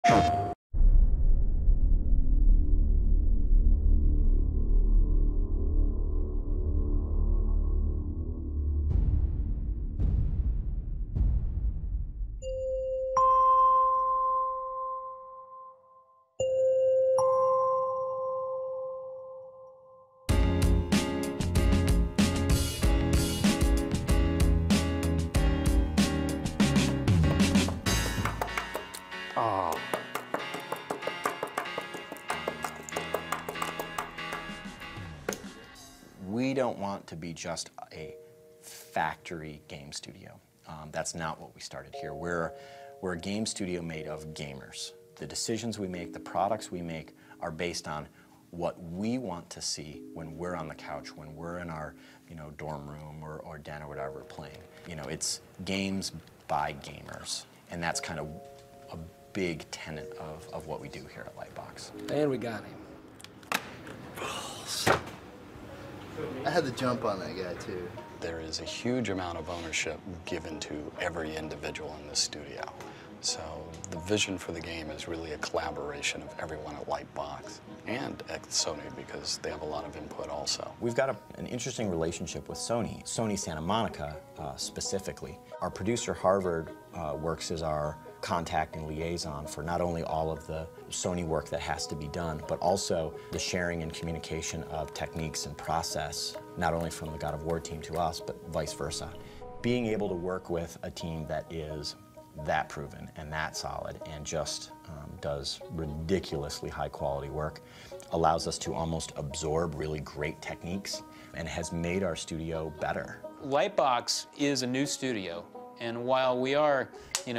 Oh. We don't want to be just a factory game studio. That's not what we started here. We're a game studio made of gamers. The decisions we make, the products we make are based on what we want to see when we're on the couch, when we're in our dorm room or den or whatever we're playing. It's games by gamers, and that's kind of a big tenet of what we do here at Lightbox. And we got him. I had the jump on that guy, too. There is a huge amount of ownership given to every individual in this studio. So the vision for the game is really a collaboration of everyone at Lightbox and at Sony, because they have a lot of input also. We've got an interesting relationship with Sony Santa Monica specifically. Our producer, Harvard, works as our contact and liaison for not only all of the Sony work that has to be done, but also the sharing and communication of techniques and process, not only from the God of War team to us, but vice versa. Being able to work with a team that is that proven and that solid and just does ridiculously high quality work allows us to almost absorb really great techniques and has made our studio better. Lightbox is a new studio, and while we are,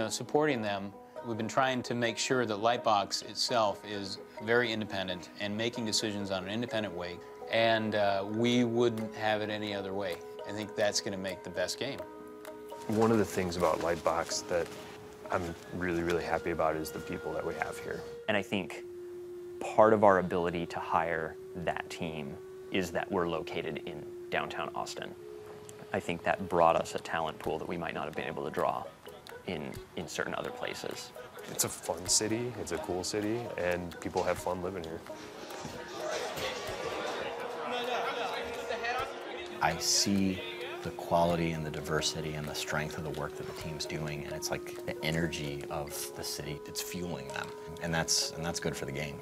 supporting them, we've been trying to make sure that Lightbox itself is very independent and making decisions on an independent way, and we wouldn't have it any other way. I think that's going to make the best game. One of the things about Lightbox that I'm really, really happy about is the people that we have here. And I think part of our ability to hire that team is that we're located in downtown Austin. I think that brought us a talent pool that we might not have been able to draw in certain other places. It's a fun city, it's a cool city, and people have fun living here. I see the quality and the diversity and the strength of the work that the team's doing, and it's like the energy of the city, it's fueling them, and that's good for the game.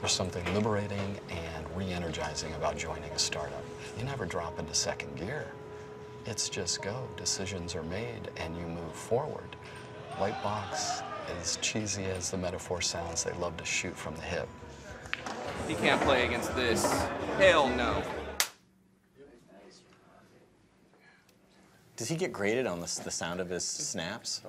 There's something liberating and re-energizing about joining a startup. You never drop into second gear. It's just go. Decisions are made and you move forward. Lightbox, as cheesy as the metaphor sounds, they love to shoot from the hip. He can't play against this. Hell no. Does he get graded on the sound of his snaps?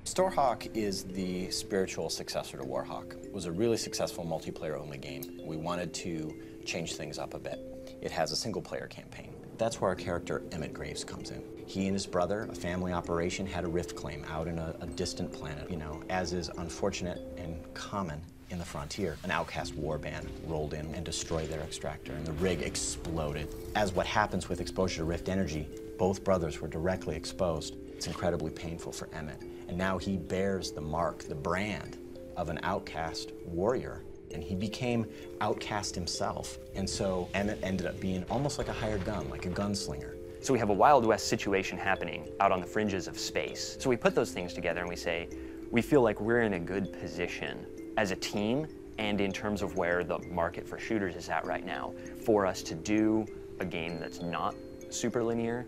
Starhawk is the spiritual successor to Warhawk. It was a really successful multiplayer-only game. We wanted to change things up a bit. It has a single-player campaign. That's where our character Emmett Graves comes in. He and his brother, a family operation, had a rift claim out in a distant planet. As is unfortunate and common in the frontier, an outcast warband rolled in and destroyed their extractor, and the rig exploded. As what happens with exposure to rift energy, both brothers were directly exposed. It's incredibly painful for Emmett, and now he bears the mark, the brand of an outcast warrior, and he became outcast himself. And so Emmett ended up being almost like a hired gun, like a gunslinger. So we have a Wild West situation happening out on the fringes of space. So we put those things together and we say, we feel like we're in a good position as a team and in terms of where the market for shooters is at right now, for us to do a game that's not super linear,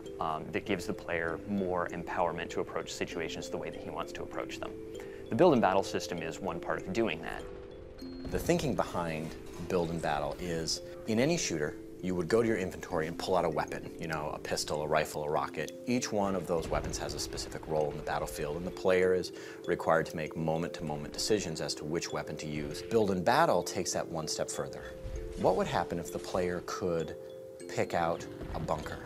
that gives the player more empowerment to approach situations the way that he wants to approach them. The build and battle system is one part of doing that. The thinking behind build and battle is, in any shooter, you would go to your inventory and pull out a weapon, a pistol, a rifle, a rocket. Each one of those weapons has a specific role in the battlefield, and the player is required to make moment-to-moment decisions as to which weapon to use. Build and battle takes that one step further. What would happen if the player could pick out a bunker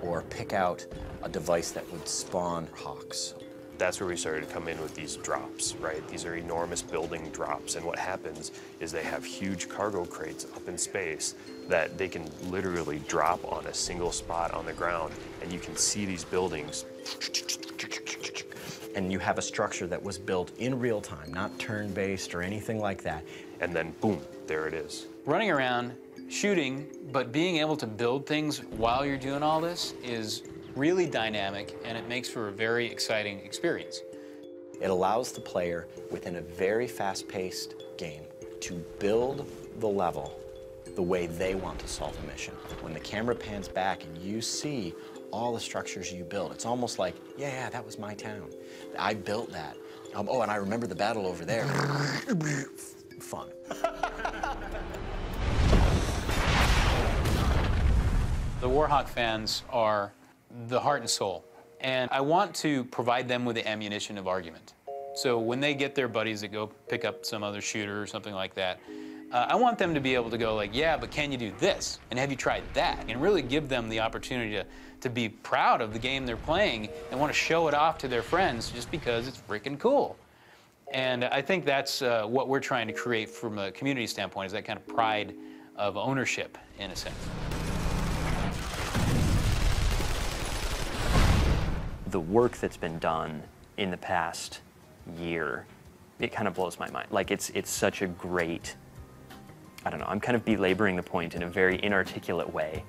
or pick out a device that would spawn hawks? That's where we started to come in with these drops, right? These are enormous building drops, and what happens is they have huge cargo crates up in space that they can literally drop on a single spot on the ground, and you can see these buildings and you have a structure that was built in real time, not turn-based or anything like that. And then boom, there it is. Running around, shooting, but being able to build things while you're doing all this is really dynamic, and it makes for a very exciting experience. It allows the player, within a very fast-paced game, to build the level the way they want to solve a mission. When the camera pans back and you see all the structures you build, it's almost like, yeah, that was my town. I built that. Oh, and I remember the battle over there. Fun. The Warhawk fans are the heart and soul, and I want to provide them with the ammunition of argument. So when they get their buddies that go pick up some other shooter or something like that, I want them to be able to go like, yeah, but can you do this? And have you tried that? And really give them the opportunity to be proud of the game they're playing and want to show it off to their friends just because it's freaking cool. And I think that's what we're trying to create from a community standpoint, is that kind of pride of ownership, in a sense. The work that's been done in the past year, it kind of blows my mind. Like, it's such a great, I don't know, I'm kind of belaboring the point in a very inarticulate way.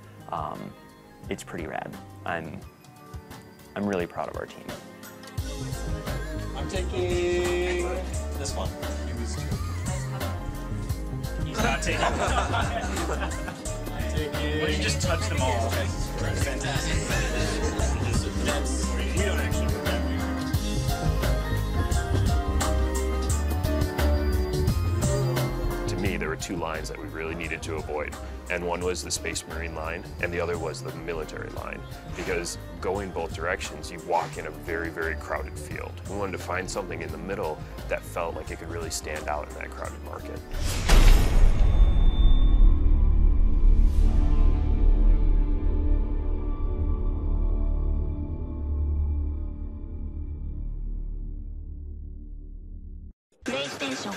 It's pretty rad. I'm really proud of our team. I'm taking this one. He's not taking Well, you just touched them all. Fantastic. We don't actually remember. To me, there were two lines that we really needed to avoid. And one was the Space Marine line, and the other was the military line. Because going both directions, you walk in a very, very crowded field. We wanted to find something in the middle that felt like it could really stand out in that crowded market. PlayStation